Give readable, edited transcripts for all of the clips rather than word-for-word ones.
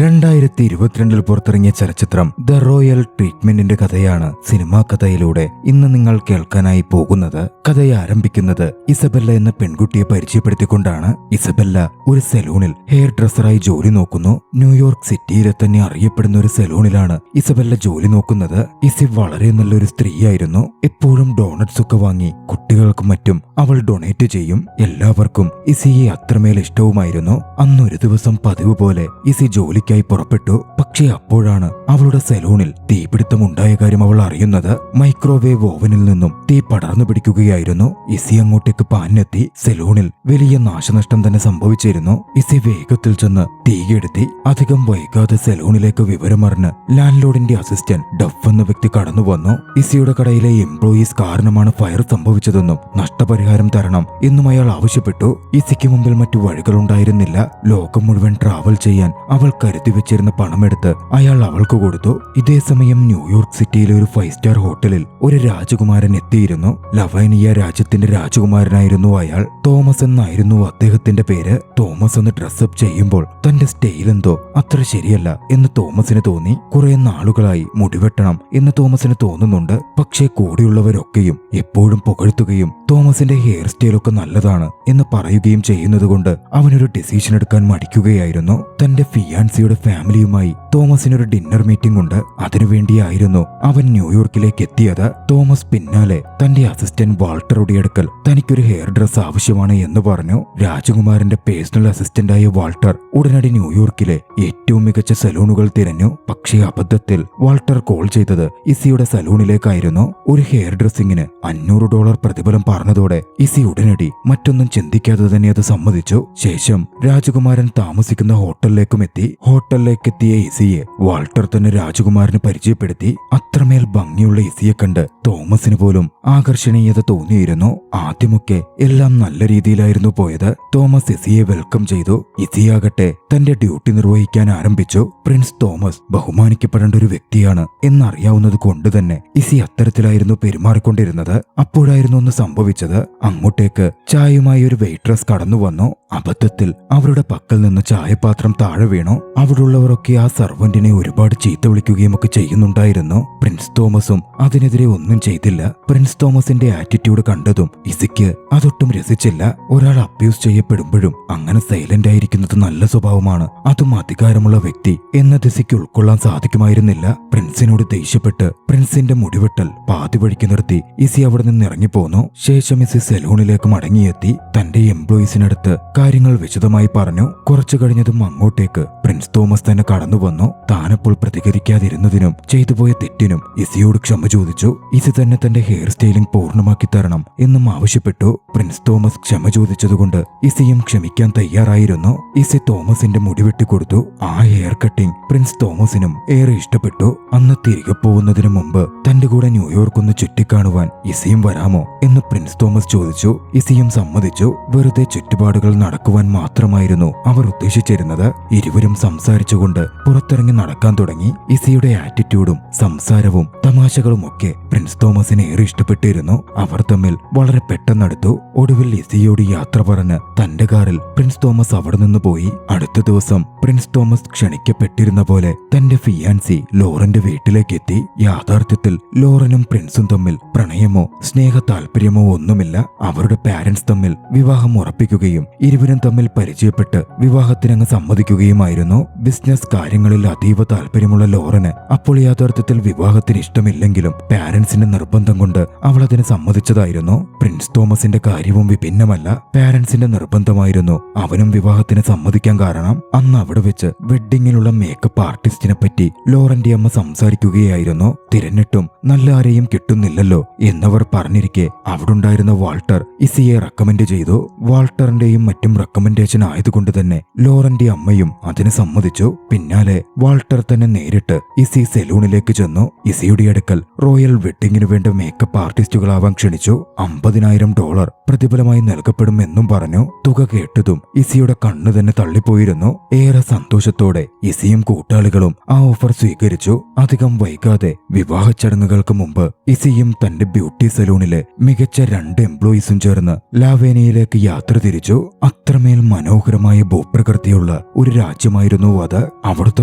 2022 പുറത്തിറങ്ങിയ ചലച്ചിത്രം the royal ട്രീറ്റ്മെന്റിന്റെ കഥയാണ് സിനിമാ കഥയിലൂടെ ഇന്ന് നിങ്ങൾ കേൾക്കാനായി പോകുന്നത്. കഥയെ ആരംഭിക്കുന്നത് ഇസബെല്ല എന്ന പെൺകുട്ടിയെ പരിചയപ്പെടുത്തിക്കൊണ്ടാണ്. ഇസബെല്ല ഒരു സെലൂണിൽ ഹെയർ ഡ്രസ്സറായി ജോലി നോക്കുന്നു. ന്യൂയോർക്ക് സിറ്റിയിലെ തന്നെ അറിയപ്പെടുന്ന ഒരു സെലൂണിലാണ് ഇസബെല്ല ജോലി നോക്കുന്നത്. ഇസി വളരെ നല്ലൊരു സ്ത്രീയായിരുന്നു. എപ്പോഴും ഡോണറ്റ്സ് ഒക്കെ വാങ്ങി കുട്ടികൾക്കും മറ്റും അവൾ ഡൊണേറ്റ് ചെയ്യും. എല്ലാവർക്കും ഇസിയെ അത്രമേൽ ഇഷ്ടവുമായിരുന്നു. അന്നൊരു ദിവസം പതിവ് പോലെ ഇസി ജോലിക്കായി പുറപ്പെട്ടു. പക്ഷേ അപ്പോഴാണ് അവളുടെ സെലൂണിൽ തീപിടുത്തമുണ്ടായ കാര്യം അവൾ അറിയുന്നത്. മൈക്രോവേവ് ഓവനിൽ നിന്നും തീ പടർന്നു പിടിക്കുകയായിരുന്നു. ഇസി അങ്ങോട്ടേക്ക് പാഞ്ഞെത്തി. സെലൂണിൽ വലിയ നാശനഷ്ടം തന്നെ സംഭവിച്ചിരുന്നു. ഇസി വേഗത്തിൽ ചെന്ന് തീയെടുത്തി. അധികം വൈകാതെ സെലൂണിലേക്ക് വിവരമറിഞ്ഞ് ലാൻഡ്ലോഡിന്റെ അസിസ്റ്റന്റ് ഡഫ് എന്ന വ്യക്തി കടന്നു വന്നു. ഇസിയുടെ കടയിലെ എംപ്ലോയീസ് കാരണമാണ് ഫയർ സംഭവിച്ചതെന്നും നഷ്ടപരിഹാരം തരണം എന്നും അയാൾ ആവശ്യപ്പെട്ടു. ഇസിക്ക് മുമ്പിൽ മറ്റു വഴികളുണ്ടായിരുന്നില്ല. ലോകം മുഴുവൻ ട്രാവൽ ചെയ്യാൻ അവൾ കരുതി വെച്ചിരുന്ന പണമെടുത്ത് അയാൾ അവൾക്ക് കൊടുത്തു. ഇതേ സമയം ന്യൂയോർക്ക് സിറ്റിയിലെ ഒരു 5 സ്റ്റാർ ഹോട്ടലിൽ ഒരു രാജകുമാരൻ എത്തിയിരുന്നു. ലവൈനിയ രാജ്യത്തിന്റെ രാജകുമാരനായിരുന്നു അയാൾ. തോമസ് എന്നായിരുന്നു അദ്ദേഹത്തിന്റെ പേര്. തോമസ് ഒന്ന് ഡ്രസ്സപ്പ് ചെയ്യുമ്പോൾ തന്റെ സ്റ്റൈൽ എന്തോ അത്ര ശരിയല്ല എന്ന് തോമസിന് തോന്നി. കുറെ നാളുകളായി മുടിവെട്ടണം എന്ന് തോമസിന് തോന്നുന്നുണ്ട്. പക്ഷേ കൂടെയുള്ളവരൊക്കെയും എപ്പോഴും പുകഴ്ത്തുകയും തോമസിന്റെ ഹെയർ സ്റ്റൈലൊക്കെ നല്ലതാണ് എന്ന് പറയുകയും ചെയ്യുന്നതുകൊണ്ട് അവനൊരു ഡിസിഷൻ എടുക്കാൻ മടിക്കുകയായിരുന്നു. തന്റെ ഫിയാൻസിയുടെ ഫാമിലിയുമായി തോമസിനൊരു ഡിന്നർ മീറ്റിംഗ് ഉണ്ട്. അതിനുവേണ്ടിയായിരുന്നു അവൻ ന്യൂയോർക്കിലേക്ക് എത്തിയത്. തോമസ് പിന്നാലെ തന്റെ അസിസ്റ്റന്റ് വാൾട്ടറുടെ അടുക്കൽ തനിക്കൊരു ഹെയർ ഡ്രസ് ആവശ്യമാണ് എന്ന് പറഞ്ഞു. രാജകുമാരന്റെ പേഴ്സണൽ അസിസ്റ്റന്റായ വാൾട്ടർ ഉടനടി ന്യൂയോർക്കിലെ ഏറ്റവും മികച്ച സലൂണുകൾ തിരഞ്ഞു. പക്ഷേ അബദ്ധത്തിൽ വാൾട്ടർ കോൾ ചെയ്തത് ഇസിയുടെ സലൂണിലേക്കായിരുന്നു. ഒരു ഹെയർ ഡ്രസ്സിങ്ങിന് $500 പ്രതിഫലം പറഞ്ഞതോടെ ഇസി ഉടനടി മറ്റൊന്നും ചിന്തിക്കാതെ തന്നെ അത് സമ്മതിച്ചു. ശേഷം രാജകുമാരൻ താമസിക്കുന്ന ഹോട്ടലിലേക്കും എത്തി. ഹോട്ടലിലേക്കെത്തിയ ഇസിയെ വാൾട്ടർ തന്നെ രാജകുമാരന് പരിചയപ്പെടുത്തി. അത്രമേൽ ഭംഗിയുള്ള ഇസിയെ കണ്ട് തോമസിന് പോലും ആകർഷണീയത തോന്നിയിരുന്നു. ആദ്യമൊക്കെ എല്ലാം നല്ല രീതിയിലായിരുന്നു പോയത്. തോമസ് ഇസിയെ വെൽക്കം ചെയ്തു. ഇസിയാകട്ടെ തന്റെ ഡ്യൂട്ടി നിർവഹിക്കാൻ ആരംഭിച്ചു. പ്രിൻസ് തോമസ് ബഹുമാനിക്കപ്പെടേണ്ട ഒരു വ്യക്തിയാണ് എന്നറിയാവുന്നത് കൊണ്ട് തന്നെ ഇസി അത്തരത്തിലായിരുന്നു പെരുമാറിക്കൊണ്ടിരുന്നത്. അപ്പോഴായിരുന്നു ഒന്ന് സംഭവിച്ചത്. അങ്ങോട്ടേക്ക് ചായയുമായി ഒരു വെയിട്രസ് കടന്നു വന്നു. അബദ്ധത്തിൽ അവരുടെ പക്കൽ നിന്ന് ചായപാത്രം താഴെ വീണു. അവിടുള്ളവരൊക്കെ ആ സർവന്റിനെ ഒരുപാട് ചീത്ത വിളിക്കുകയും ഒക്കെ ചെയ്യുന്നുണ്ടായിരുന്നു. പ്രിൻസ് തോമസും അതിനെതിരെ ഒന്നും ചെയ്തില്ല. പ്രിൻസ് തോമസിന്റെ ആറ്റിറ്റ്യൂഡ് കണ്ടതും ഇസിക്ക് അതൊട്ടും രസിച്ചില്ല. ഒരാൾ അബ്യൂസ് ചെയ്യപ്പെടുമ്പോഴും അങ്ങനെ സൈലന്റ് ആയിരിക്കുന്നത് നല്ല സ്വഭാവമാണ്, അതും അധികാരമുള്ള വ്യക്തി എന്നത് ഇസിക്ക് ഉൾക്കൊള്ളാൻ സാധിക്കുമായിരുന്നില്ല. പ്രിൻസിനോട് ദേഷ്യപ്പെട്ട് പ്രിൻസിന്റെ മുടിവെട്ടൽ പാതി വഴിക്ക് നിർത്തി ഇസി അവിടെ നിന്ന് ഇറങ്ങിപ്പോന്നു. ശേഷം ഇസി സെലൂണിലേക്ക് മടങ്ങിയെത്തി. തന്റെ എംപ്ലോയീസിനടുത്ത് കാര്യങ്ങൾ വിശദമായി പറഞ്ഞു. കുറച്ചു കഴിഞ്ഞതും അങ്ങോട്ടേക്ക് പ്രിൻസ് തോമസ് തന്നെ കടന്നു വന്നു. താനപ്പോൾ പ്രതികരിക്കാതിരുന്നതിനും ചെയ്തുപോയ തെറ്റിനും ഇസിയോട് ക്ഷമ ചോദിച്ചു. ഇസി തന്നെ തന്റെ ഹെയർ സ്റ്റൈലിംഗ് പൂർണ്ണമാക്കി തരണം എന്നും ആവശ്യപ്പെട്ടു. പ്രിൻസ് തോമസ് ക്ഷമ ചോദിച്ചതുകൊണ്ട് ഇസിയും ക്ഷമിക്കാൻ തയ്യാറായിരുന്നു. ഇസി തോമസിന്റെ മുടി വെട്ടിക്കൊടുത്തു. ആ ഹെയർ കട്ടിംഗ് പ്രിൻസ് തോമസിനും ഏറെ ഇഷ്ടപ്പെട്ടു. അന്ന് തിരികെ പോകുന്നതിന് മുമ്പ് തന്റെ കൂടെ ന്യൂയോർക്ക് ഒന്ന് ചുറ്റിക്കാണുവാൻ ഇസിയും വരാമോ എന്ന് പ്രിൻസ് തോമസ് ചോദിച്ചു. ഇസിയും സമ്മതിച്ചു. വെറുതെ ചുറ്റുപാടുകൾ നടക്കുവാൻ മാത്രമായിരുന്നു അവർ ഉദ്ദേശിച്ചിരുന്നത്. ഇരുവരും സംസാരിച്ചുകൊണ്ട് പുറത്തിറങ്ങി നടക്കാൻ തുടങ്ങി. ഇസിയുടെ ആറ്റിറ്റ്യൂഡും സംസാരവും തമാശകളും ഒക്കെ പ്രിൻസ് തോമസിന് ഏറെ ഇഷ്ടപ്പെട്ടിരുന്നു. അവർ തമ്മിൽ വളരെ പെട്ടെന്നടുത്തു. ഒടുവിൽ ഇസിയോട് യാത്ര പറഞ്ഞ് തന്റെ കാറിൽ പ്രിൻസ് തോമസ് അവിടെ നിന്ന് പോയി. അടുത്ത ദിവസം പ്രിൻസ് തോമസ് ക്ഷണിക്കപ്പെട്ടിരുന്ന പോലെ തന്റെ ഫിയാൻസി ലോറന്റെ വീട്ടിലേക്ക് എത്തി. യാഥാർത്ഥ്യത്തിൽ ലോറനും പ്രിൻസും തമ്മിൽ പ്രണയമോ സ്നേഹ താല്പര്യമോ ഒന്നുമില്ല. അവരുടെ പാരന്റ്സ് തമ്മിൽ വിവാഹം ഉറപ്പിക്കുകയും ഇരുവരും തമ്മിൽ പരിചയപ്പെട്ട് വിവാഹത്തിനങ്ങ് സമ്മതിക്കുകയുമായിരുന്നു. ബിസിനസ് കാര്യങ്ങളിൽ അതീവ താല്പര്യമുള്ള ലോറന് അപ്പോൾ യഥാർത്ഥത്തിൽ വിവാഹത്തിന് ഇഷ്ടമില്ലെങ്കിലും പാരന്റ്സിന്റെ നിർബന്ധം കൊണ്ട് അവൾ അതിന് സമ്മതിച്ചതായിരുന്നു. പ്രിൻസ് തോമസിന്റെ കാര്യവും വിഭിന്നമല്ല. പാരന്റ്സിന്റെ നിർബന്ധമായിരുന്നു അവനും വിവാഹത്തിന് സമ്മതിക്കാൻ കാരണം. അന്ന് അവിടെ വെച്ച് വെഡ്ഡിങ്ങിനുള്ള മേക്കപ്പ് ആർട്ടിസ്റ്റിനെ പറ്റി ലോറന്റെ അമ്മ സംസാരിക്കുകയായിരുന്നു. തിരഞ്ഞിട്ടും നല്ല ആരെയും കിട്ടുന്നില്ലല്ലോ എന്നവർ പറഞ്ഞിരിക്കെ അവിടുണ്ടായിരുന്ന വാൾട്ടർ ഇസിയെ റെക്കമെൻഡ് ചെയ്തു. വാൾട്ടറിന്റെയും മറ്റും റെക്കമെൻഡേഷൻ ആയതുകൊണ്ട് തന്നെ ലോറന്റെ അമ്മയും അതിന് സമ്മതിച്ചു. പിന്നാലെ വാൾട്ടർ തന്നെ നേരിട്ട് ഇസി സെലൂണിലേക്ക് ചെന്നു. ഇസിയുടെ അടുക്കൽ റോയൽ വെഡ്ഡിങ്ങിനു വേണ്ട മേക്കപ്പ് ആർട്ടിസ്റ്റുകളാവാൻ ക്ഷണിച്ചു. $50,000 പ്രതിഫലമായി നൽകപ്പെടുമെന്നും പറഞ്ഞു. തുക കേട്ടതും ഇസിയുടെ കണ്ണു തന്നെ തള്ളിപ്പോയിരുന്നു. ഏറെ സന്തോഷത്തോടെ ഇസിയും കൂട്ടാളികളും ആ ഓഫർ സ്വീകരിച്ചു. അധികം വൈകാതെ വിവാഹ ചടങ്ങുകൾക്ക് മുമ്പ് ഇസിയും തന്റെ ബ്യൂട്ടി സലൂണിലെ മികച്ച 2 എംപ്ലോയീസും ചേർന്ന് ലാവേനിയയിലേക്ക് യാത്ര തിരിച്ചു. അത്രമേൽ മനോഹരമായ ഭൂപ്രകൃതിയുള്ള ഒരു രാജ്യമായിരുന്നു അത്. അവിടുത്തെ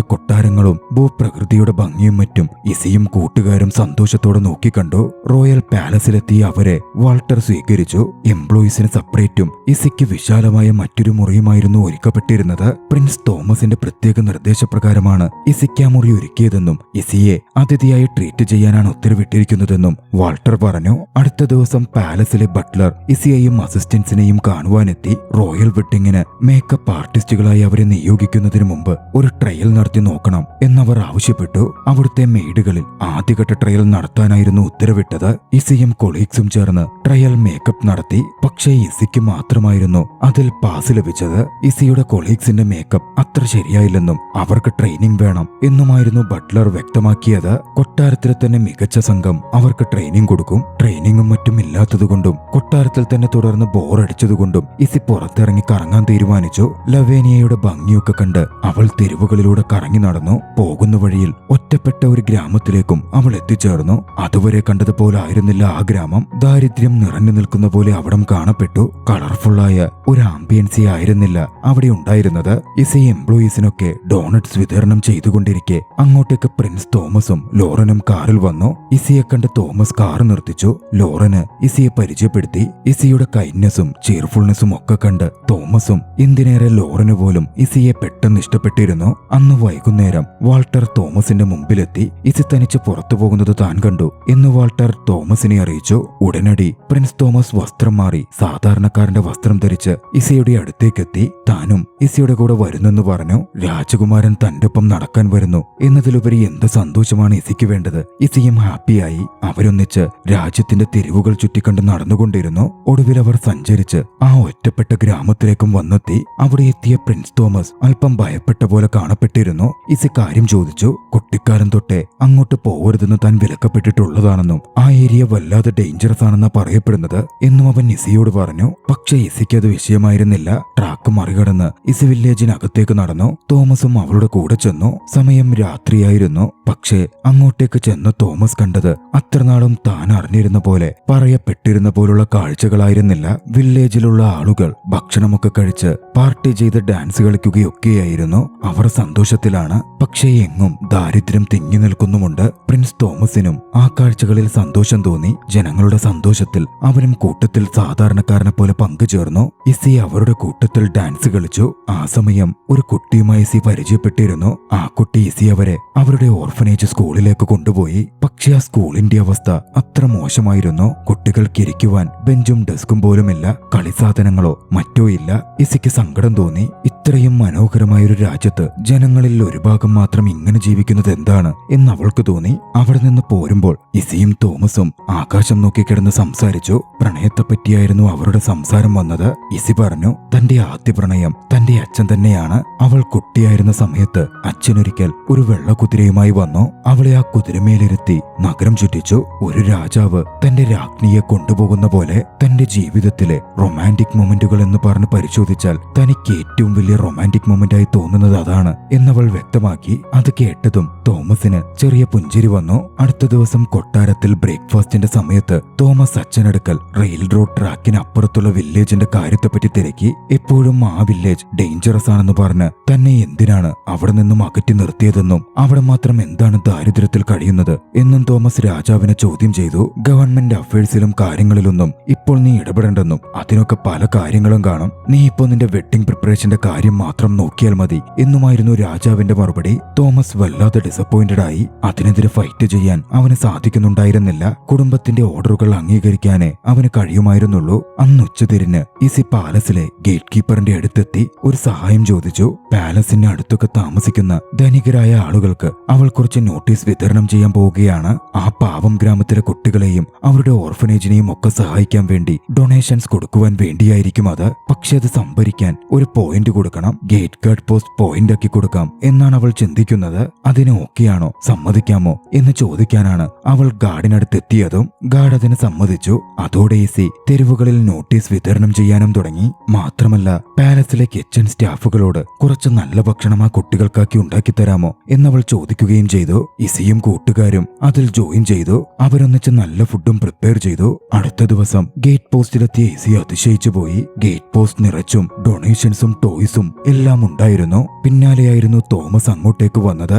കൊട്ടാരങ്ങളും ഭൂപ്രകൃതിയുടെ ഭംഗിയും മറ്റും ഇസിയും കൂട്ടുകാരും സന്തോഷത്തോടെ നോക്കിക്കണ്ടു. റോയൽ പാലസിലെത്തിയ അവരെ വാൾട്ടർ സ്വീകരിച്ചു. എംപ്ലോയീസിന് സെപ്പറേറ്റും ഇസിക്ക് വിശാലമായ മറ്റൊരു മുറിയുമായിരുന്നു ഒരുക്കപ്പെട്ടിരുന്നത്. പ്രിൻസ് തോമസിന്റെ പ്രത്യേക നിർദ്ദേശപ്രകാരമാണ് ഇസിക്ക് ആ മുറി ഒരുക്കിയതെന്നും ഇസിയെ അതിഥിയായി ട്രീറ്റ് ചെയ്യാനാണ് ഉത്തരവിട്ടിരിക്കുന്നതെന്നും വാൾട്ടർ പറഞ്ഞു. അടുത്ത ദിവസം പാലസിലെ ബട്ട്ലർ ഇസിയെയും അസിസ്റ്റന്റ്സിനെയും കാണുവാനെത്തി. റോയൽ വെഡിങ്ങിന് മേക്കപ്പ് ആർട്ടിസ്റ്റുകളായി അവരെ നിയോഗിക്കുന്നതിന് മുമ്പ് ഒരു ട്രയൽ നടത്തി നോക്കണം എന്നവർ ആവശ്യപ്പെട്ടു. അവിടുത്തെ മെയ്ഡുകളിൽ ആദ്യഘട്ട ട്രയൽ നടത്താനായിരുന്നു ഉത്തരവിട്ടത്. ഇസിയും കൊളീഗ്സും ചേർന്ന് ട്രയൽ മേക്കപ്പ് നടത്തി. പക്ഷേ ഇസിക്ക് മാത്രമായിരുന്നു അതിൽ പാസ് ലഭിച്ചത്. ഇസിയുടെ കൊളീഗ്സിന്റെ മേക്കപ്പ് അത്ര ശരിയായില്ലെന്നും അവർക്ക് ട്രെയിനിങ് വേണം എന്നുമായിരുന്നു ബട്ട്ലർ വ്യക്തമാക്കിയത്. കൊട്ടാരത്തിലെ തന്നെ മികച്ച സംഘം അവർക്ക് ട്രെയിനിങ് കൊടുക്കും. ട്രെയിനിങ്ങും മറ്റും ഇല്ലാത്തതുകൊണ്ടും കൊട്ടാരത്തിൽ തന്നെ തുടർന്ന് ബോറടിച്ചതുകൊണ്ടും ഇസി പുറത്തിറങ്ങി കറങ്ങാൻ തീരുമാനിച്ചു. ലവേനിയയുടെ ഭംഗിയൊക്കെ കണ്ട് അവൾ തെരുവുകളിലൂടെ കറങ്ങി നടന്നു. പോകുന്ന വഴിയിൽ ഒറ്റപ്പെട്ട ഒരു ഗ്രാമത്തിലേക്കും അവൾ എത്തിച്ചേർന്നു. അതുവരെ കണ്ടതുപോലെ ആയിരുന്നില്ല ആ ഗ്രാമം. ദാരിദ്ര്യം നിറഞ്ഞു നിൽക്കുന്ന പോലെ അവിടം കാണപ്പെട്ടു. കളർഫുള്ളായ ഒരു ആംബിയൻസി ആയിരുന്നില്ല അവിടെ ഉണ്ടായിരുന്നത്. ഇസി എംപ്ലോയീസിനൊക്കെ ഡോണറ്റ്സ് വിതരണം ചെയ്തുകൊണ്ടിരിക്കെ അങ്ങോട്ടേക്ക് പ്രിൻസ് തോമസും ലോറനും കാറിൽ വന്നു. ഇസിയെ കണ്ട് തോമസ് കാർ നിർത്തിച്ചു. ലോറന് ഇസിയെ പരിചയപ്പെടുത്തി. ഇസിയുടെ കൈൻഡ്നെസ്സും cheerfulnessഉം ഒക്കെ കണ്ട് തോമസും എന്തിനേറെ ലോറന് പോലും ഇസിയെ പെട്ടെന്ന് ഇഷ്ടപ്പെട്ടിരുന്നു. അന്ന് വൈകുന്നേരം വാൾട്ടർ തോമസിന്റെ മുമ്പിലെത്തി. ഇസി തനിച്ച് പുറത്തു പോകുന്നത് താൻ കണ്ടു എന്ന് വാൾട്ടർ തോമസിനെ അറിയിച്ചു. ഉടനടി പ്രിൻസ് തോമസ് വസ്ത്രം മാറി സാധാരണക്കാരന്റെ വസ്ത്രം ധരിച്ച് ഇസിയുടെ അടുത്തേക്കെത്തി. താനും ഇസിയുടെ കൂടെ വരുന്നെന്ന് പറഞ്ഞു. രാജകുമാരൻ തന്റെ ഒപ്പം നടക്കാൻ വരുന്നു എന്നതിലുപരി എന്ത് സന്തോഷമാണ് ഇസിക്ക് വേണ്ടത്. ഇസിയും ഹാപ്പിയായി. അവരൊന്നിച്ച് രാജ്യത്തിന്റെ തെരുവുകൾ ചുറ്റിക്കണ്ട് നടന്നുകൊണ്ടിരുന്നു. ഒടുവിൽ അവർ സഞ്ചരിച്ച് ആ ഒറ്റപ്പെട്ട ഗ്രാമത്തിലേക്കും വന്നെത്തി. അവിടെ എത്തിയ പ്രിൻസ് തോമസ് അല്പം ഭയപ്പെട്ട പോലെ കാണപ്പെട്ടിരുന്നു. ഇസി കാര്യം ചോദിച്ചു. കുട്ടിക്കാലം തൊട്ടേ അങ്ങോട്ട് പോവരുതെന്ന് താൻ വിലക്കപ്പെട്ടിട്ടുള്ളതാണെന്നും ആ ഏരിയ വല്ലാതെ ഡേഞ്ചറസ് ആണെന്നാ പറയപ്പെടുന്നത് എന്നും അവൻ ഇസിയോട് പറഞ്ഞു. പക്ഷേ ഇസിക്ക് അത് വിഷയമായിരുന്നില്ല. ട്രാക്ക് മറികടന്ന് ഇസി വില്ലേജിനകത്തേക്ക് നടന്നു. തോമസും അവളുടെ കൂടെ ചെന്നു. സമയം രാത്രിയായിരുന്നു. പക്ഷേ അങ്ങോട്ടേക്ക് ചെന്ന് തോമസ് കണ്ടത് അത്രനാളും താൻ അറിഞ്ഞിരുന്ന പോലെ പറയപ്പെട്ടിരുന്ന പോലുള്ള കാഴ്ചകളായിരുന്നില്ല. വില്ലേജിലുള്ള ആളുകൾ ഭക്ഷണമൊക്കെ കഴിച്ച് പാർട്ടി ചെയ്ത് ഡാൻസ് കളിക്കുകയൊക്കെയായിരുന്നു. അവർ സന്തോഷത്തിലാണ്. പക്ഷേ എങ്ങും ദാരിദ്ര്യം തിങ്ങി നിൽക്കുന്നുമുണ്ട്. പ്രിൻസ് തോമസിനും ആ കാഴ്ചകളിൽ സന്തോഷം തോന്നി. ജനങ്ങളുടെ സന്തോഷത്തിൽ അവനും കൂട്ടത്തിൽ സാധാരണക്കാരനെ പോലെ പങ്കുചേർന്നു. ഇസി അവരുടെ കൂട്ടത്തിൽ ഡാൻസ് കളിച്ചു. ആ സമയം ഒരു കുട്ടിയുമായി ഇസി പരിചയപ്പെട്ടിരുന്നു. ആ കുട്ടി ഇസി അവരെ അവരുടെ ഓർഫനേജ് സ്കൂളിലേക്ക് കൊണ്ടുപോയി. പക്ഷേ ആ സ്കൂളിന്റെ അവസ്ഥ അത്ര മോശമായിരുന്നു. കുട്ടികൾക്ക് ഇരിക്കുവാൻ ബെഞ്ചും ഡെസ്കും പോലുമില്ല. കളിസാധനങ്ങളോ മറ്റോ ഇല്ല. ഇസിക്ക് സങ്കടം തോന്നി. ഇത്രയും മനോഹരമായൊരു രാജ്യത്ത് ജനങ്ങളിൽ ഒരു ഭാഗം മാത്രം ഇങ്ങനെ ജീവിക്കുന്നത് എന്താണ് എന്ന് അവൾക്ക് തോന്നി. അവിടെ നിന്ന് പോരുമ്പോൾ ഇസിയും തോമസും ആകാശം നോക്കിക്കിടന്ന് സംസാരിച്ചു. പ്രണയത്തെപ്പറ്റിയായിരുന്നു അവരുടെ സംസാരം വന്നത്. ഇസി പറഞ്ഞു തന്റെ ആദ്യ പ്രണയം തന്റെ അച്ഛൻ തന്നെയാണ്. അവൾ കുട്ടിയായിരുന്ന സമയത്ത് അച്ഛനൊരിക്കൽ ഒരു വെള്ളക്കുതിരയുമായി വന്നു. അവളെ ആ കുതിരമേലിരുത്തി നഗരം ചുറ്റിച്ചു. ഒരു രാജാവ് തന്റെ രാജ്ഞിയെ കൊണ്ടുപോകുന്ന പോലെ തന്റെ ജീവിതത്തിലെ റൊമാൻറ്റിക് മൊമെന്റുകൾ എന്ന് പറഞ്ഞ് പരിശോധിച്ചാൽ തനിക്ക് ഏറ്റവും വലിയ റൊമാൻറ്റിക് മൊമെന്റായി തോന്നുന്നത് അതാണ് എന്നവൾ വ്യക്തമാക്കി. അത് കേട്ടതും തോമസിന് ചെറിയ പുഞ്ചിരി വന്നു. അടുത്ത ദിവസം കൊട്ടാരത്തിൽ ബ്രേക്ക്ഫാസ്റ്റിന്റെ സമയത്ത് തോമസ് അച്ഛനടുക്കൽ റെയിൽ റോഡ് ട്രാക്കിന് അപ്പുറത്തുള്ള വില്ലേജിന്റെ കാര്യത്തെപ്പറ്റി തിരക്കി. എപ്പോഴും ആ വില്ലേജ് ഡേഞ്ചറസ് ആണെന്ന് പറഞ്ഞ് തന്നെ എന്തിനാണ് അവിടെ നിന്നും അകറ്റി നിർത്തിയതെന്നും അവിടെ മാത്രം എന്താണ് ദാരിദ്ര്യത്തിൽ കഴിയുന്നത് എന്നും തോമസ് രാജാവിനെ ചോദ്യം ചെയ്തു. ഗവൺമെന്റ് അഫയേഴ്സിലും കാര്യങ്ങളിലൊന്നും ഇപ്പോൾ നീ ഇടപെടേണ്ടെന്നും അതിനൊക്കെ പല കാര്യങ്ങളും കാണും. നീ ഇപ്പോൾ നിന്റെ വെഡിങ് പ്രിപ്പറേഷന്റെ കാര്യം മാത്രം നോക്കിയാൽ മതി എന്നുമായിരുന്നു രാജാവിന്റെ മറുപടി. തോമസ് വല്ലാതെ ഡിസപ്പോയിന്റഡ് ആയി. അതിനെതിരെ ഫൈറ്റ് ചെയ്യാൻ അവന് സാധിക്കുന്നുണ്ടായിരുന്നില്ല. കുടുംബത്തിന്റെ ഓർഡറുകൾ അംഗീകരിക്കാനേ അവന് കഴിയുമായിരുന്നുള്ളൂ. അന്ന് ഉച്ചതിരിഞ്ഞ് ഇസി പാലസിലെ ഗേറ്റ് കീപ്പറിന്റെ അടുത്തെത്തി ഒരു സഹായം ചോദിച്ചു. പാലസിന്റെ അടുത്തൊക്കെ താമസിക്കുന്ന ധനികരായ ആളുകൾക്ക് അവൾ കുറച്ച് നോട്ടീസ് വിതരണം ചെയ്യാൻ പോവുകയാണ്. ആ പാവം ഗ്രാമത്തിലെ കുട്ടികളെയും അവരുടെ ഓർഫനേജിനെയും ഒക്കെ സഹായിക്കാൻ വേണ്ടി ഡൊണേഷൻസ് കൊടുക്കുവാൻ വേണ്ടിയായിരിക്കും അത്. പക്ഷെ അത് സംഭരിക്കാൻ ഒരു പോയിന്റ് കൊടുക്കണം. കൊടുക്കണം, ഗേറ്റ് ഗാർഡ് പോസ്റ്റ് പോയിന്റ് ആക്കി കൊടുക്കാം എന്നാണ് അവൾ ചിന്തിക്കുന്നത്. അതിന് ഓക്കെയാണോ, സമ്മതിക്കാമോ എന്ന് ചോദിക്കാനാണ് അവൾ ഗാർഡിനടുത്തെത്തിയതും ഗാർഡ് അതിന് സമ്മതിച്ചു. അതോടെ ഈസി തെരുവുകളിൽ നോട്ടീസ് വിതരണം ചെയ്യാനും തുടങ്ങി. മാത്രമല്ല പാലസിലെ കിച്ചൺ സ്റ്റാഫുകളോട് കുറച്ച് നല്ല ഭക്ഷണം ആ കുട്ടികൾക്കാക്കി ഉണ്ടാക്കി തരാമോ എന്നവൾ ചോദിക്കുകയും ചെയ്തു. ഇസിയും കൂട്ടുകാരും അതിൽ ജോയിൻ ചെയ്തു. അവരൊന്നിച്ച് നല്ല ഫുഡും പ്രിപ്പയർ ചെയ്തു. അടുത്ത ദിവസം ഗേറ്റ് പോസ്റ്റിലെത്തിയ ഇസി അതിശയിച്ചു പോയി. ഗേറ്റ് പോസ്റ്റ് നിറച്ചും ഡൊണേഷൻസും ടോയ്സും എല്ലാം ഉണ്ടായിരുന്നു. പിന്നാലെയായിരുന്നു തോമസ് അങ്ങോട്ടേക്ക് വന്നത്.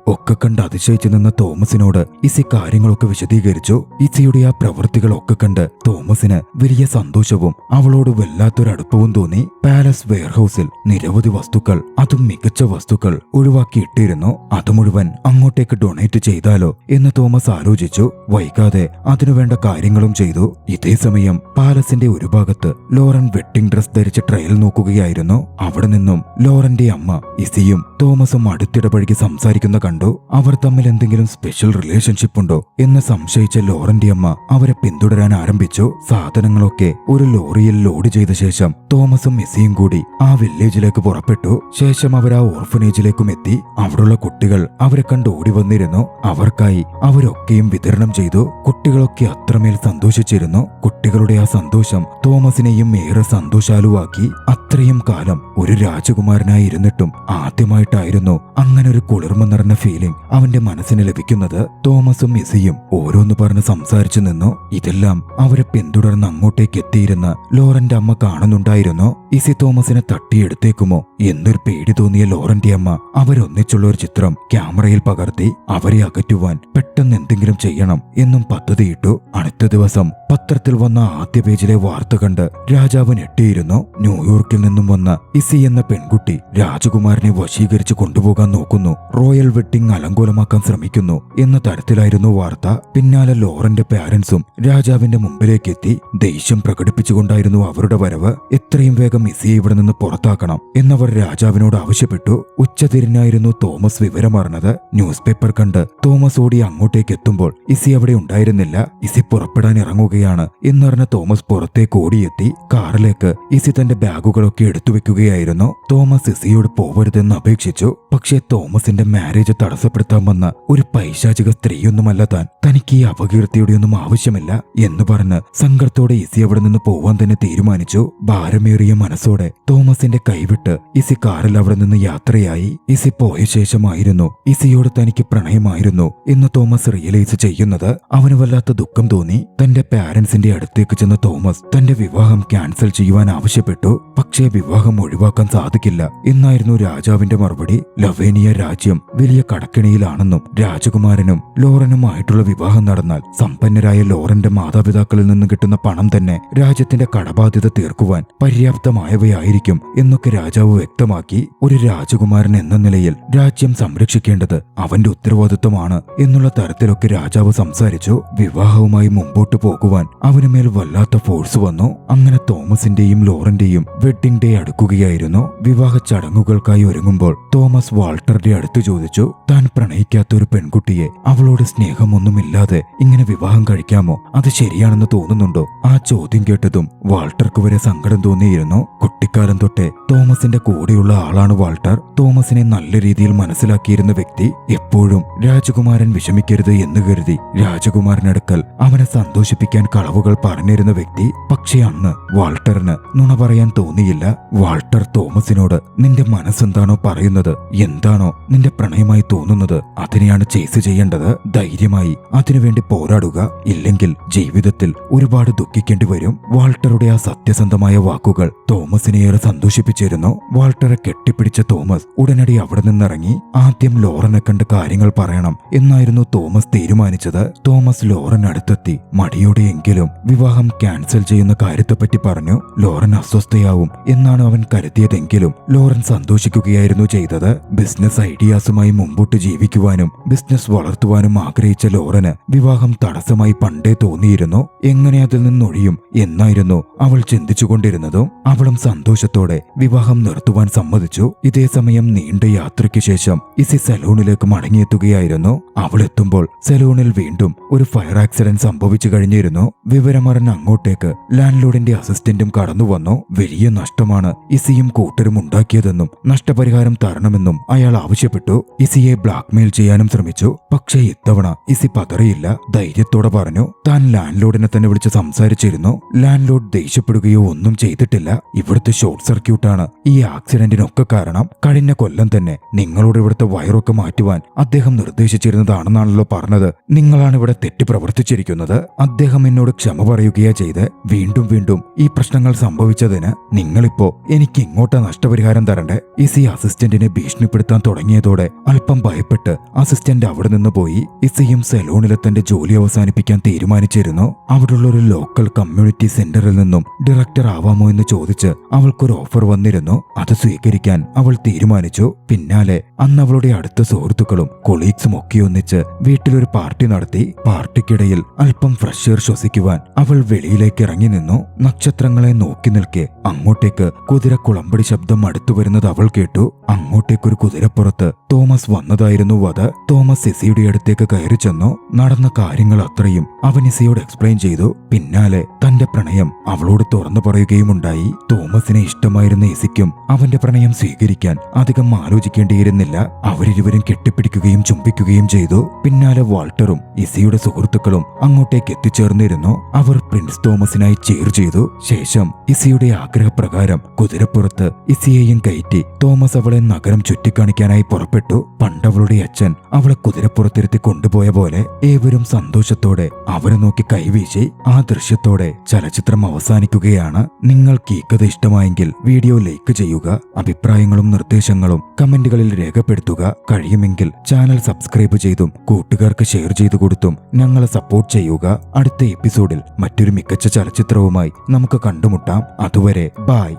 ഒക്കെ കണ്ട് അതിശയിച്ചു നിന്ന തോമസിനോട് ഇസി കാര്യങ്ങളൊക്കെ വിശദീകരിച്ചു. ഇസിയുടെ ആ പ്രവൃത്തികളൊക്കെ കണ്ട് തോമസിന് വലിയ സന്തോഷവും അവളോട് വല്ലാത്തൊരടുപ്പവും തോന്നി. പാലസ് വെയർഹൌസിൽ നിരവധി വസ്തുക്കൾ, അതും മികച്ച വസ്തുക്കൾ ഒഴിവാക്കിയിട്ടിരുന്നു. അത് മുഴുവൻ അങ്ങോട്ടേക്ക് ഡൊണേറ്റ് ചെയ്താലോ എന്ന് തോമസ് ആലോചിച്ചു. വൈകാതെ അതിനുവേണ്ട കാര്യങ്ങളും ചെയ്തു. ഇതേ സമയം പാലസിന്റെ ഒരു ഭാഗത്ത് ലോറൻ വെഡ്ഡിംഗ് ഡ്രസ് ധരിച്ച് ട്രയൽ നോക്കുകയായിരുന്നു. അവിടെ നിന്നും ലോറന്റെ അമ്മ ഇസിയും തോമസും അടുത്തിടപഴകി സംസാരിക്കുന്ന കണ്ടു. അവർ തമ്മിൽ എന്തെങ്കിലും സ്പെഷ്യൽ റിലേഷൻഷിപ്പ് ഉണ്ടോ എന്ന് സംശയിച്ച ലോറന്റെ അമ്മ അവരെ പിന്തുടരാൻ ആരംഭിച്ചു. സാധനങ്ങളൊക്കെ ഒരു ലോറിയിൽ ലോഡ് ചെയ്ത ശേഷം തോമസും ഇസിയും കൂടി ആ വില്ലേജിലേക്ക് പുറപ്പെട്ടു. ശേഷം അവർ ആ ഓർഫനേജിലേക്കും എത്തി. അവിടുള്ള കുട്ടികൾ അവരെ കണ്ട് ഓടി വന്നിരുന്നു. അവർക്കായി അവരൊക്കെയും വിതരണം ചെയ്തു. കുട്ടികളൊക്കെ അത്രമേൽ സന്തോഷിച്ചിരുന്നു. കുട്ടികളുടെ ആ സന്തോഷം തോമസിനെയും ഏറെ സന്തോഷാലുവാക്കി. അത്രയും കാലം ഒരു രാജകുമാരനായി ഇരുന്നിട്ടും ആദ്യമായിട്ടായിരുന്നു അങ്ങനെ ഒരു കുളിർമ നിറഞ്ഞ ഫീലിംഗ് അവന്റെ മനസ്സിന് ലഭിക്കുന്നത്. തോമസും ഇസിയും ഓരോന്ന് പറഞ്ഞ് സംസാരിച്ചു നിന്നു. ഇതെല്ലാം അവരെ പിന്തുടർന്ന് അങ്ങോട്ടേക്ക് എത്തിയിരുന്ന ലോറന്റെ അമ്മ കാണുന്നുണ്ടായിരുന്നു. ഇസി തോമസിനെ തട്ടിയെടുത്തേക്കുമോ എന്നൊരു പേടി തോന്നിയ ലോറന്റെ അമ്മ അവരൊന്നിച്ചുള്ള ഒരു ചിത്രം ക്യാമറയിൽ പകർത്തി. അവരെ അകറ്റുവാൻ പെട്ടെന്ന് എന്തെങ്കിലും ചെയ്യണം എന്നും പദ്ധതിയിട്ടു. അടുത്ത ദിവസം പത്രത്തിൽ വന്ന ആദ്യ പേജിലെ വാർത്ത കണ്ട് രാജാവ് ഞെട്ടിയിരുന്നു. ന്യൂയോർക്കിൽ നിന്നും വന്ന ഇസി എന്ന പെൺകുട്ടി രാജകുമാരനെ വശീകരിച്ച് കൊണ്ടുപോകാൻ നോക്കുന്നു, റോയൽ വെഡ്ഡിംഗ് അലങ്കോലമാക്കാൻ ശ്രമിക്കുന്നു എന്ന തരത്തിലായിരുന്നു വാർത്ത. പിന്നാലെ ലോറന്റെ പാരന്റ്സും രാജാവിന്റെ മുമ്പിലേക്ക് എത്തി. ദേഷ്യം പ്രകടിപ്പിച്ചുകൊണ്ടായിരുന്നു അവരുടെ വരവ്. എത്രയും വേഗം ഇസിയെ ഇവിടെ നിന്ന് പുറത്താക്കണം എന്നവർ രാജാവിനോട് ആവശ്യപ്പെട്ടു. ഉച്ചതിരിഞ്ഞായിരുന്നു തോമസ് വിവരമറിഞ്ഞത്. ന്യൂസ് പേപ്പർ കണ്ട് തോമസ് ഓടി അങ്ങോട്ടേക്ക് എത്തുമ്പോൾ ഇസി അവിടെ ഉണ്ടായിരുന്നില്ല. ഇസി പുറപ്പെടാൻ ഇറങ്ങുകയാണ് എന്നറിഞ്ഞ തോമസ് പുറത്തേക്ക് ഓടിയെത്തി. കാറിലേക്ക് ഇസി തന്റെ ബാഗുകളൊക്കെ എടുത്തു വെക്കുകയായിരുന്നു. തോമസ് ഇസിയോട് പോവരുതെന്ന് അപേക്ഷിച്ചു. പക്ഷേ തോമസിന്റെ മാരേജ് തടസ്സപ്പെടുത്താൻ വന്ന ഒരു പൈശാചിക സ്ത്രീയൊന്നുമല്ല താൻ, തനിക്ക് ഈ അപകീർത്തിയുടെയൊന്നും ആവശ്യമില്ല എന്ന് പറഞ്ഞ് സങ്കടത്തോടെ ഇസി അവിടെ നിന്ന് പോവാൻ തന്നെ തീരുമാനിച്ചു. ഭാരമേറിയ മനസ്സോടെ തോമസിന്റെ കൈവിട്ട് ഇസി കാറിൽ അവിടെ നിന്ന് യാത്രയായി. ഇസി പോയ ശേഷമായിരുന്നു ഇസിയോട് തനിക്ക് പ്രണയമായിരുന്നു എന്ന് തോമസ് റിയലൈസ് ചെയ്യുന്നത്. അവന് വല്ലാത്ത ദുഃഖം തോന്നി. തന്റെ പാരന്റ്സിന്റെ അടുത്തേക്ക് ചെന്ന തോമസ് തന്റെ വിവാഹം ക്യാൻസൽ ചെയ്യുവാൻ ആവശ്യപ്പെട്ടു. പക്ഷേ വിവാഹം ഒഴിവാക്കാൻ സാധിക്കില്ല എന്നായിരുന്നു രാജാവിന്റെ മറുപടി. ലവേനിയ രാജ്യം വലിയ കടക്കിണിയിലാണെന്നും രാജകുമാരനും ലോറനുമായിട്ടുള്ള വിവാഹം നടന്നാൽ സമ്പന്നരായ ലോറന്റെ മാതാപിതാക്കളിൽ നിന്ന് കിട്ടുന്ന പണം തന്നെ രാജ്യത്തിന്റെ കടബാധ്യത തീർക്കുവാൻ പര്യാപ്തമായവയായിരിക്കും എന്നൊക്കെ രാജാവ് വ്യക്തമാക്കി. ഒരു രാജകുമാരൻ എന്ന നിലയിൽ രാജ്യം സംരക്ഷിക്കേണ്ടത് അവന്റെ ഉത്തരവാദിത്വമാണ് എന്നുള്ള തരത്തിലൊക്കെ രാജാവ് സംസാരിച്ചു. വിവാഹവുമായി മുമ്പോട്ടു പോകുവാൻ അവനുമേൽ വല്ലാത്ത ഫോഴ്സ് വന്നു. അങ്ങനെ തോമസിന്റെയും ലോറന്റെയും വെഡ്ഡിംഗ് ഡേ അടുക്കുകയായിരുന്നു. വിവാഹ ചടങ്ങുകൾക്കായി ഒരുങ്ങുമ്പോൾ തോമസ് വാൾട്ടറുടെ അടുത്ത് ചോദിച്ചു, താൻ പ്രണയിക്കാത്ത ഒരു പെൺകുട്ടിയെ അവളോട് സ്നേഹമൊന്നുമില്ലാതെ ഇങ്ങനെ വിവാഹം കഴിക്കാമോ? അത് ശരിയാണെന്ന് തോന്നുന്നുണ്ടോ? ആ ചോദ്യം കേട്ടതും വാൾട്ടർക്ക് വരെ സങ്കടം തോന്നിയിരുന്നു. കുട്ടിക്കാലം തൊട്ടേ തോമസിന്റെ കൂടെയുള്ള ആളാണ് വാൾട്ടർ. തോമസിനെ നല്ല രീതിയിൽ മനസ്സിലാക്കിയിരുന്ന വ്യക്തി. എപ്പോഴും രാജകുമാരൻ വിഷമിക്കരുത് എന്ന് കരുതി രാജകുമാരനടുക്കൽ അവനെ സന്തോഷിപ്പിക്കാൻ കളവുകൾ പറഞ്ഞിരുന്ന വ്യക്തി. പക്ഷെ അന്ന് വാൾട്ടറിന് നുണ പറയാൻ തോന്നിയില്ല. വാൾട്ടർ തോമസിനോട് നിന്റെ മനസ്സെന്താണോ പറയുന്നത്, എന്താണോ നിന്റെ പ്രണയമായി തോന്നുന്നത്, അതിനെയാണ് ചേസ് ചെയ്യേണ്ടത്. ധൈര്യമായി അതിനുവേണ്ടി പോരാടുക. ഇല്ലെങ്കിൽ ജീവിതത്തിൽ ഒരുപാട് ദുഃഖിക്കേണ്ടി വരും. വാൾട്ടറുടെ ആ സത്യസന്ധമായ വാക്കുകൾ തോമസിനെ ഏറെ സന്തോഷിപ്പിച്ചിരുന്നു. വാൾട്ടറെ കെട്ടിപ്പിടിച്ച തോമസ് ഉടനടി അവിടെ നിന്നിറങ്ങി. ആദ്യം ലോറനെ കണ്ട് കാര്യങ്ങൾ പറയണം എന്നായിരുന്നു തോമസ് തീരുമാനിച്ചത്. തോമസ് ലോറൻ അടുത്തെത്തി മടിയോടെയെങ്കിലും വിവാഹം ക്യാൻസൽ ചെയ്യുന്ന കാര്യത്തെപ്പറ്റി പറഞ്ഞു. ലോറൻ അസ്വസ്ഥയാവും എന്നാണ് അവൻ കരുതിയതെങ്കിലും ലോറൻ സന്തോഷിക്കുകയായിരുന്നു ചെയ്തത്. ബിസിനസ് ഐഡിയാസുമായി മുമ്പോട്ട് ജീവിക്കുവാനും ബിസിനസ് വളർത്തുവാനും ആഗ്രഹിച്ച ലോറന് വിവാഹം തടസ്സമായി പണ്ടേ തോന്നിയിരുന്നു. എങ്ങനെ അതിൽ നിന്നൊഴിയും എന്നായിരുന്നു അവൾ ചിന്തിച്ചുകൊണ്ടിരുന്നതും. അവളും സന്തോഷത്തോടെ വിവാഹം നിർത്തുവാൻ സമ്മതിച്ചു. ഇതേ സമയം നീണ്ട യാത്രയ്ക്ക് ശേഷം ഇസി സലൂണിലേക്ക് മടങ്ങിയെത്തുകയായിരുന്നു. അവൾ എത്തുമ്പോൾ സലൂണിൽ വീണ്ടും ഒരു ഫയർ ആക്സിഡന്റ് സംഭവിച്ചു കഴിഞ്ഞിരുന്നു. വിവരമറിഞ്ഞ അങ്ങോട്ടേക്ക് ലാൻഡ് ലോർഡിന്റെ അസിസ്റ്റന്റും കടന്നു വന്നു. വലിയ നഷ്ടമാണ് ഇസിയും കൂട്ടരും ഉണ്ടാക്കിയതെന്നും നഷ്ടപരിഹാരം തരണമെന്നും അയാൾ ആവശ്യപ്പെട്ടു. ഇസിയെ ബ്ലാക്ക്മെയിൽ ചെയ്യാനും ശ്രമിച്ചു. പക്ഷേ ഇത്തവണ ഇസി പതറിയില്ല. ധൈര്യത്തോടെ പറഞ്ഞു താൻ ലാൻഡ് ലോഡിനെ തന്നെ വിളിച്ച് സംസാരിച്ചിരുന്നു. ലാൻഡ് ലോഡ് ദേഷ്യപ്പെടുകയോ ഒന്നും ചെയ്തിട്ടില്ല. ഇവിടുത്തെ ഷോർട്ട് സർക്യൂട്ടാണ് ഈ ആക്സിഡന്റിനൊക്കെ കാരണം. കഴിഞ്ഞ കൊല്ലം തന്നെ നിങ്ങളോട് ഇവിടുത്തെ വയറൊക്കെ മാറ്റുവാൻ അദ്ദേഹം നിർദ്ദേശിച്ചിരുന്നതാണെന്നാണല്ലോ പറഞ്ഞത്. നിങ്ങളാണ് ഇവിടെ തെറ്റ് പ്രവർത്തിച്ചിരിക്കുന്നത്. അദ്ദേഹം എന്നോട് ക്ഷമ പറയുകയാ ചെയ്ത്. വീണ്ടും വീണ്ടും ഈ പ്രശ്നങ്ങൾ സംഭവിച്ചതിന് നിങ്ങളിപ്പോ എനിക്ക് ഇങ്ങോട്ട് നഷ്ടപരിഹാരം തരണ്ടേ? ഇസി അസിസ്റ്റന്റിനെ ഭീഷണിപ്പെടുത്താൻ തുടങ്ങിയതോടെ അല്പം ഭയപ്പെട്ട് അസിസ്റ്റന്റ് അവിടെ നിന്ന് പോയി. ഇസിയും സെലൂണിലെ തന്റെ ജോലി അവസാനിപ്പിക്കാൻ തീരുമാനിച്ചിരുന്നു. അവിടുള്ള ഒരു ലോക്കൽ കമ്മ്യൂണിറ്റി സെന്ററിൽ നിന്നും ഡയറക്ടർ ആവാമോ എന്ന് ചോദിച്ച് അവൾക്കൊരു ഓഫർ വന്നിരുന്നു. അത് സ്വീകരിക്കാൻ അവൾ തീരുമാനിച്ചു. പിന്നാലെ അന്ന് അവളുടെ അടുത്ത സുഹൃത്തുക്കളും കൊളീഗ്സും ഒക്കെ ഒന്നിച്ച് വീട്ടിലൊരു പാർട്ടി നടത്തി. പാർട്ടിക്കിടയിൽ അല്പം ഫ്രഷ് എയർ ശ്വസിക്കുവാൻ അവൾ വെളിയിലേക്ക് ഇറങ്ങി നിന്നു. നക്ഷത്രങ്ങളെ നോക്കി നിൽക്കെ അങ്ങോട്ടേക്ക് കുതിര കുളമ്പടി ശബ്ദം അടുത്തു വരുന്നത് അവൾ കേട്ടു. അങ്ങോട്ടേക്കൊരു കുതിരപ്പുറത്ത് തോമസ് വന്നതായിരുന്നു അത്. തോമസ് ഇസിയുടെ അടുത്തേക്ക് കയറി ചെന്നു. നടന്ന കാര്യങ്ങൾ അത്രയും അവൻ ഇസിയോട് എക്സ്പ്ലെയിൻ ചെയ്തു. പിന്നാലെ തന്റെ പ്രണയം അവളോട് തുറന്നു പറയുകയുമുണ്ടായി. തോമസിനെ ഇഷ്ടമായിരുന്ന ഇസിക്കും അവന്റെ പ്രണയം സ്വീകരിക്കാൻ അധികം ആലോചിക്കേണ്ടിയിരുന്നില്ല. അവരിരുവരും കെട്ടിപ്പിടിക്കുകയും ചുംബിക്കുകയും ചെയ്തു. പിന്നാലെ വാൾട്ടറും ഇസിയുടെ സുഹൃത്തുക്കളും അങ്ങോട്ടേക്ക് എത്തിച്ചേർന്നിരുന്നു. അവർ പ്രിൻസ് തോമസിനായി cheer ചെയ്തു. ശേഷം ഇസിയുടെ ആഗ്രഹപ്രകാരം കുതിരപ്പുറത്ത് ഇസിയെയും കയറ്റി തോമസ് അവളെ നഗരം ചുറ്റിക്കാണിക്കാനായി പുറപ്പെട്ടു. പണ്ടവളുടെ അച്ഛൻ അവളെ കുതിരപ്പുറത്തിരുത്തി കൊണ്ടുപോയ പോലെ ഏവരും സന്തോഷത്തോടെ അവരെ നോക്കി കൈവീശി. ആ ദൃശ്യത്തോടെ ചലച്ചിത്രം അവസാനിക്കുകയാണ്. നിങ്ങൾക്ക് ഈ കഥ ഇഷ്ടമായെങ്കിൽ വീഡിയോ ലൈക്ക് ചെയ്യുക. അഭിപ്രായങ്ങളും നിർദ്ദേശങ്ങളും കമന്റുകളിൽ രേഖപ്പെടുത്തുക. കഴിയുമെങ്കിൽ ചാനൽ സബ്സ്ക്രൈബ് ചെയ്തും കൂട്ടുകാർക്ക് ഷെയർ ചെയ്തു കൊടുത്തും ഞങ്ങളെ സപ്പോർട്ട് ചെയ്യുക. അടുത്ത എപ്പിസോഡിൽ മറ്റൊരു മികച്ച ചലച്ചിത്രവുമായി നമുക്ക് കണ്ടുമുട്ടാം. അതുവരെ ബൈ.